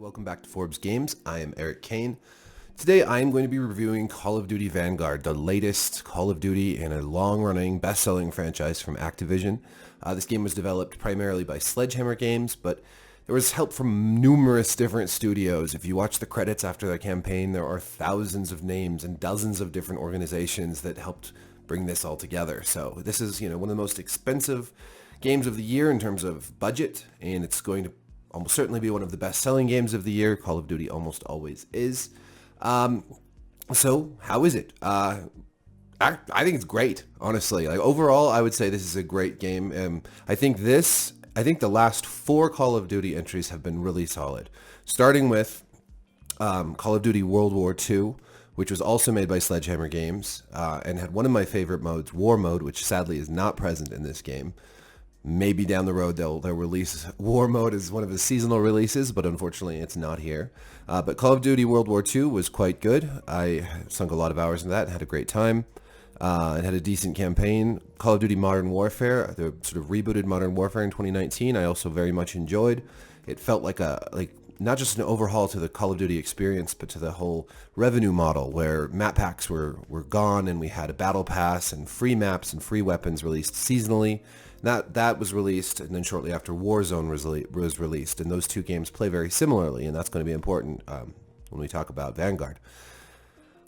welcome back to Forbes Games. I am Erik Kain. Today I am going to be reviewing Call of Duty Vanguard, the latest Call of Duty in a long-running, best-selling franchise from Activision. This game was developed primarily by Sledgehammer Games, but there was help from numerous different studios. If you watch the credits after the campaign, there are thousands of names and dozens of different organizations that helped bring this all together. So this is, one of the most expensive games of the year in terms of budget, and it's going to almost certainly be one of the best-selling games of the year. Call of Duty almost always is. So how is it? I think it's great, honestly. Like overall, I would say this is a great game. I think the last 4 Call of Duty entries have been really solid. Starting with Call of Duty World War II, which was also made by Sledgehammer Games, and had one of my favorite modes, War Mode, which sadly is not present in this game. Maybe down the road they'll release War Mode as one of the seasonal releases, but unfortunately it's not here. But Call of Duty World War II was quite good. I sunk a lot of hours in that and had a great time. It had a decent campaign. Call of Duty Modern Warfare, the sort of rebooted Modern Warfare in 2019, I also very much enjoyed. It felt like not just an overhaul to the Call of Duty experience, but to the whole revenue model where map packs were gone and we had a battle pass and free maps and free weapons released seasonally. That was released, and then shortly after Warzone was released, and those two games play very similarly, and that's going to be important when we talk about Vanguard.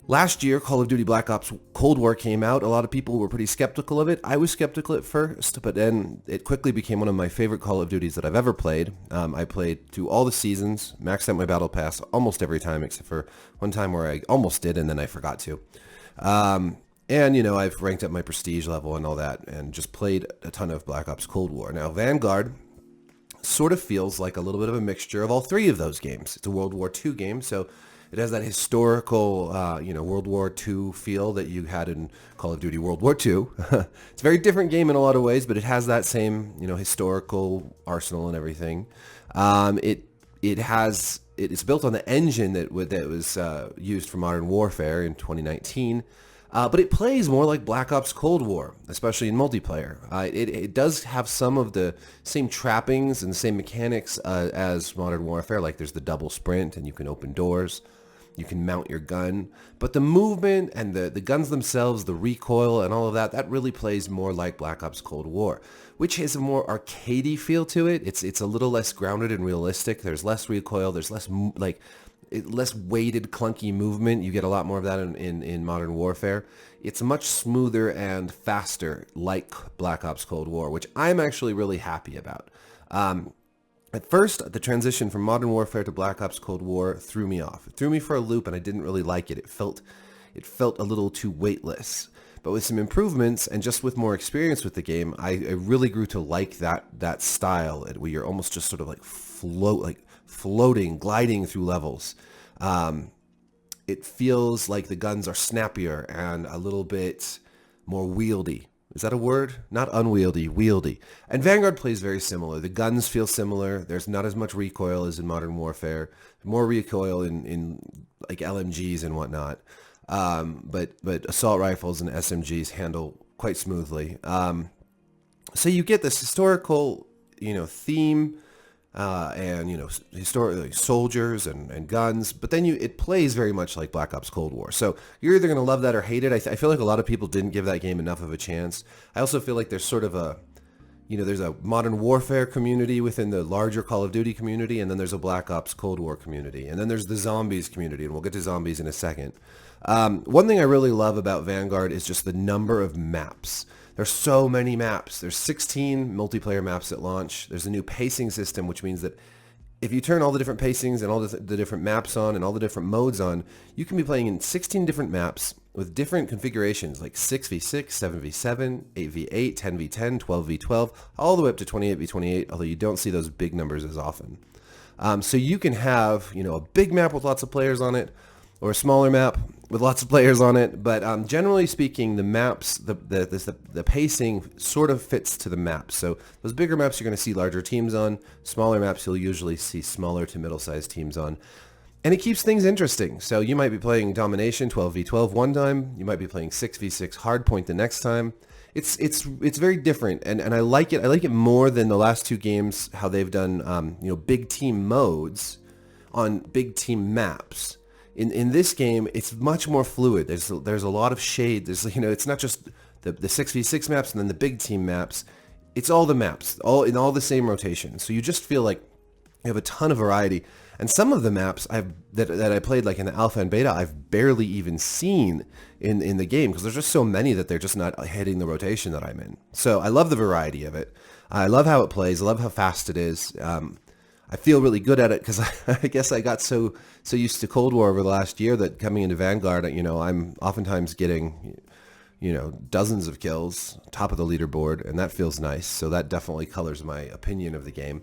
Last year, Call of Duty Black Ops Cold War came out. A lot of people were pretty skeptical of it. I was skeptical at first, but then it quickly became one of my favorite Call of Duties that I've ever played. I played through all the seasons, maxed out my battle pass almost every time, except for one time where I almost did and then I forgot to. And, I've ranked up my prestige level and all that and just played a ton of Black Ops Cold War. Now, Vanguard sort of feels like a little bit of a mixture of all 3 of those games. It's a World War II game, so it has that historical, World War II feel that you had in Call of Duty World War II. It's a very different game in a lot of ways, but it has that same, historical arsenal and everything. It's built on the engine that was used for Modern Warfare in 2019. But it plays more like Black Ops Cold War, especially in multiplayer. It does have some of the same trappings and the same mechanics as Modern Warfare, like there's the double sprint and you can open doors, you can mount your gun. But the movement and the guns themselves, the recoil and all of that really plays more like Black Ops Cold War, which has a more arcadey feel to it. It's a little less grounded and realistic. There's less recoil, there's less weighted, clunky movement. You get a lot more of that in Modern Warfare. It's much smoother and faster, like Black Ops Cold War, which I'm actually really happy about. At first, the transition from Modern Warfare to Black Ops Cold War threw me off. It threw me for a loop, and I didn't really like it. It felt a little too weightless. But with some improvements and just with more experience with the game, I really grew to like that style, where you're almost just sort of floating, gliding through levels. It feels like the guns are snappier and a little bit more wieldy. Is that a word? Not unwieldy, wieldy. And Vanguard plays very similar. The guns feel similar. There's not as much recoil as in Modern Warfare. More recoil in like LMGs and whatnot. But assault rifles and SMGs handle quite smoothly. So you get this historical, theme, and historically soldiers and guns, but then it plays very much like Black Ops Cold War. So you're either going to love that or hate it. I feel like a lot of people didn't give that game enough of a chance. I also feel like there's sort of there's a Modern Warfare community within the larger Call of Duty community, and then there's a Black Ops Cold War community, and then there's the zombies community, and we'll get to zombies in a second. One thing I really love about Vanguard is just the number of maps. There's so many maps. There's 16 multiplayer maps at launch. There's a new pacing system, which means that if you turn all the different pacings and all the different maps on and all the different modes on, you can be playing in 16 different maps with different configurations like 6v6, 7v7, 8v8, 10v10, 12v12, all the way up to 28v28, although you don't see those big numbers as often. So you can have, a big map with lots of players on it, or a smaller map with lots of players on it, but generally speaking, the maps, the pacing sort of fits to the maps. So those bigger maps you're going to see larger teams on, smaller maps you'll usually see smaller to middle-sized teams on. And it keeps things interesting. So you might be playing Domination 12v12 one time, you might be playing 6v6 Hardpoint the next time. It's very different, and I like it. I like it more than the last 2 games, how they've done big team modes on big team maps. In this game, it's much more fluid. There's a lot of shade. It's not just the 6v6 maps and then the big team maps. It's all the maps, all in all the same rotation. So you just feel like you have a ton of variety. And some of the maps that I played like in the alpha and beta, I've barely even seen in the game because there's just so many that they're just not hitting the rotation that I'm in. So I love the variety of it. I love how it plays. I love how fast it is. I feel really good at it because I guess I got so used to Cold War over the last year that coming into Vanguard, I'm oftentimes getting, dozens of kills, top of the leaderboard, and that feels nice. So that definitely colors my opinion of the game.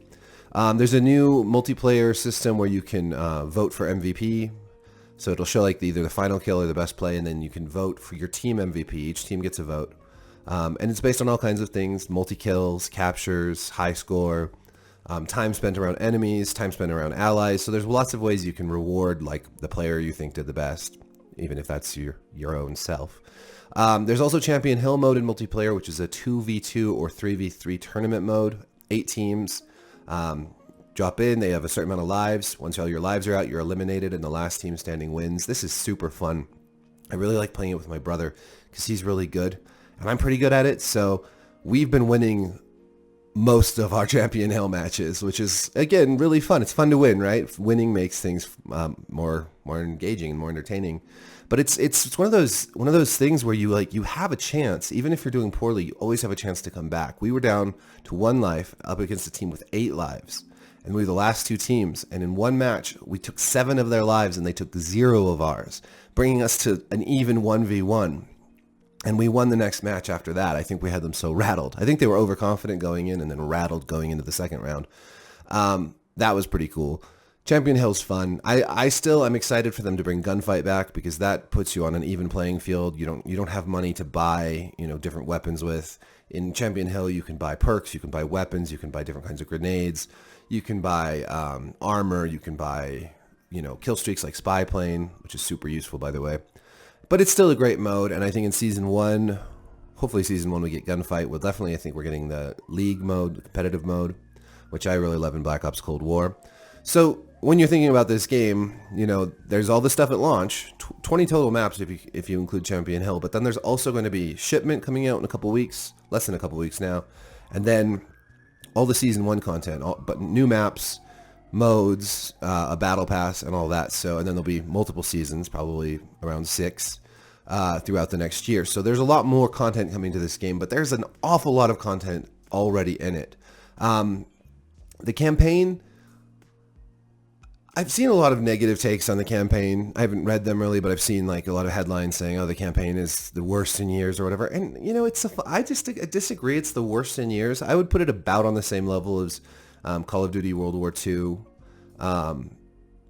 There's a new multiplayer system where you can vote for MVP. So it'll show like either the final kill or the best play, and then you can vote for your team MVP. Each team gets a vote. And it's based on all kinds of things: multi-kills, captures, high score, time spent around enemies, time spent around allies. So there's lots of ways you can reward like the player you think did the best, even if that's your own self. There's also Champion Hill mode in multiplayer, which is a 2v2 or 3v3 tournament mode. 8 teams drop in. They have a certain amount of lives. Once all your lives are out, you're eliminated, and the last team standing wins. This is super fun. I really like playing it with my brother because he's really good, and I'm pretty good at it. So we've been winning most of our Champion Hill matches, which is, again, really fun. It's fun to win, right? Winning makes things more engaging and more entertaining. But it's one of those things where you have a chance, even if you're doing poorly, you always have a chance to come back. We were down to 1 life up against a team with 8 lives, and we were the last 2 teams. And in one match, we took 7 of their lives, and they took 0 of ours, bringing us to an even 1v1. And we won the next match after that. I think we had them so rattled. I think they were overconfident going in and then rattled going into the second round. That was pretty cool. Champion Hill's fun. I'm excited for them to bring gunfight back because that puts you on an even playing field. You don't have money to buy, different weapons with. In Champion Hill, you can buy perks, you can buy weapons, you can buy different kinds of grenades, you can buy armor, you can buy, kill streaks like Spy Plane, which is super useful, by the way. But it's still a great mode, and I think in Season 1, hopefully Season 1 we get gunfight. Well, definitely I think we're getting the League mode, the competitive mode, which I really love in Black Ops Cold War. So when you're thinking about this game, there's all the stuff at launch, 20 total maps if you include Champion Hill, but then there's also going to be Shipment coming out in a couple weeks, less than a couple weeks now, and then all the Season 1 content, but new maps, modes, a battle pass, and all that. So, and then there'll be multiple seasons, probably around 6, throughout the next year. So there's a lot more content coming to this game, but there's an awful lot of content already in it. The campaign, I've seen a lot of negative takes on the campaign. I haven't read them really, but I've seen like a lot of headlines saying, "Oh, the campaign is the worst in years" or whatever. And I disagree. It's the worst in years. I would put it about on the same level as Call of Duty World War II.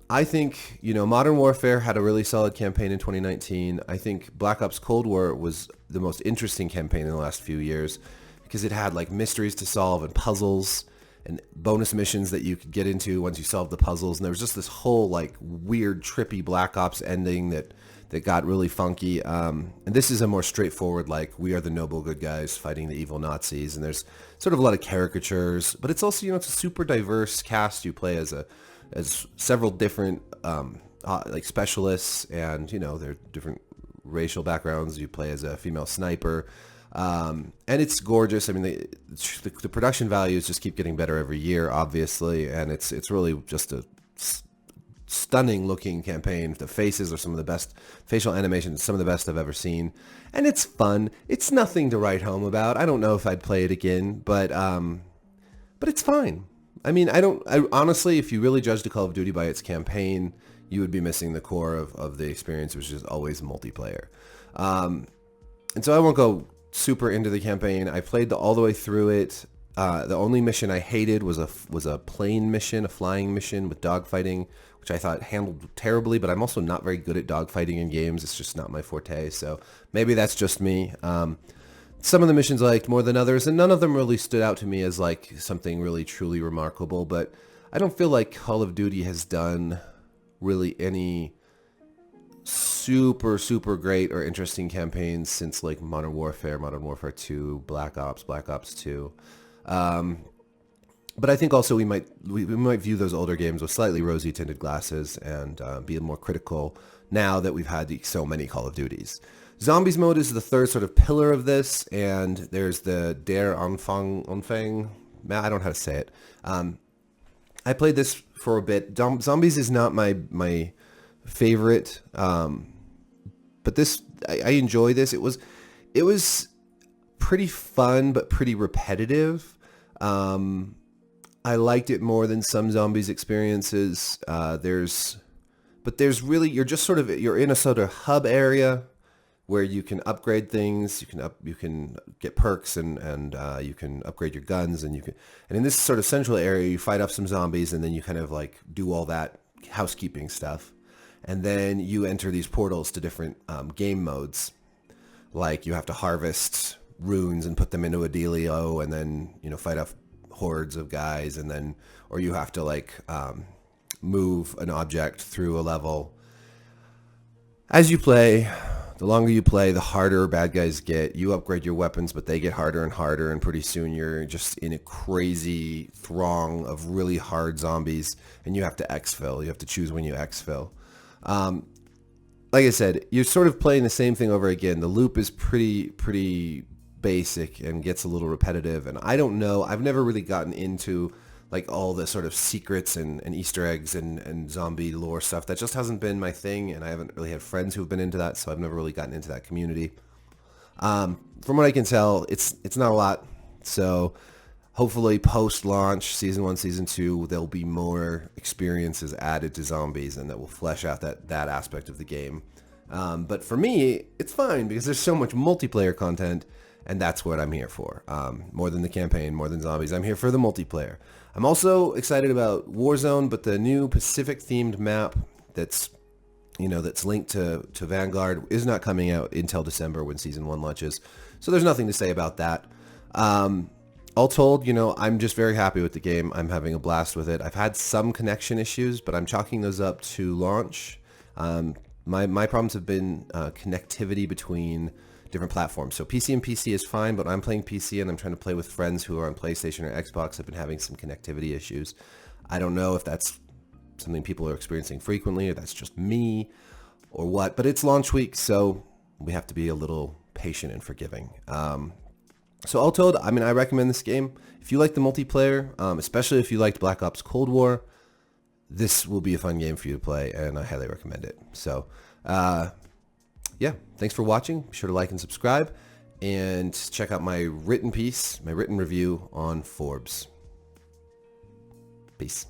I think Modern Warfare had a really solid campaign in 2019. I think Black Ops Cold War was the most interesting campaign in the last few years because it had like mysteries to solve and puzzles and bonus missions that you could get into once you solved the puzzles. And there was just this whole like weird, trippy Black Ops ending that got really funky. And this is a more straightforward, like, we are the noble good guys fighting the evil Nazis. And there's sort of a lot of caricatures, but it's also, it's a super diverse cast. You play as several different like specialists, and they're different racial backgrounds. You play as a female sniper. And it's gorgeous. I mean, the production values just keep getting better every year, obviously, and it's really just a stunning looking campaign. The faces are some of the best, facial animations, some of the best I've ever seen, and it's fun. It's nothing to write home about. I don't know if I'd play it again, but it's fine. I mean, I honestly, if you really judged a Call of Duty by its campaign, you would be missing the core of the experience, which is always multiplayer. And so I won't go super into the campaign. I played all the way through it. The only mission I hated was a plane mission, a flying mission with dogfighting, which I thought handled terribly, but I'm also not very good at dogfighting in games. It's just not my forte, so maybe that's just me. Some of the missions I liked more than others, and none of them really stood out to me as like something really truly remarkable, but I don't feel like Call of Duty has done really any super great or interesting campaigns since like Modern Warfare 2, Black Ops 2. But I think also we might view those older games with slightly rosy tinted glasses and be more critical now that we've had so many Call of Duties. Zombies mode is the third sort of pillar of this, and there's the Der Anfang. I don't know how to say it. I played this for a bit. Zombies is not my favorite, but this I enjoy this. It was pretty fun but pretty repetitive. I liked it more than some Zombies experiences. There's really, you're in a sort of hub area where you can upgrade things. You can get perks and you can upgrade your guns and in this sort of central area you fight off some zombies and then you kind of like do all that housekeeping stuff. And then you enter these portals to different game modes. Like you have to harvest runes and put them into a dealio and then, fight off hordes of guys, and then, or you have to like move an object through a level. As you play, the longer you play, the harder bad guys get. You upgrade your weapons, but they get harder and harder, and pretty soon you're just in a crazy throng of really hard zombies, and you have to exfil. You have to choose when you exfil. Like I said, you're sort of playing the same thing over again. The loop is pretty basic and gets a little repetitive, and I don't know, I've never really gotten into like all the sort of secrets and Easter eggs and zombie lore stuff. That just hasn't been my thing, and I haven't really had friends who've been into that, so I've never really gotten into that community. From what I can tell, it's not a lot, so hopefully post-launch, Season 1, Season 2, there'll be more experiences added to zombies, and that will flesh out that aspect of the game. But for me, it's fine, because there's so much multiplayer content, and that's what I'm here for. More than the campaign, more than zombies, I'm here for the multiplayer. I'm also excited about Warzone, but the new Pacific-themed map that's linked to Vanguard is not coming out until December when Season 1 launches. So there's nothing to say about that. All told, I'm just very happy with the game. I'm having a blast with it. I've had some connection issues, but I'm chalking those up to launch. My problems have been connectivity between different platforms. So PC and PC is fine, but I'm playing PC and I'm trying to play with friends who are on PlayStation or Xbox. I've been having some connectivity issues. I don't know if that's something people are experiencing frequently or that's just me or what, but it's launch week, so we have to be a little patient and forgiving. So all told, I recommend this game. If you like the multiplayer, especially if you liked Black Ops Cold War, this will be a fun game for you to play, and I highly recommend it. So, yeah, thanks for watching. Be sure to like and subscribe, and check out my written piece, my written review on Forbes. Peace.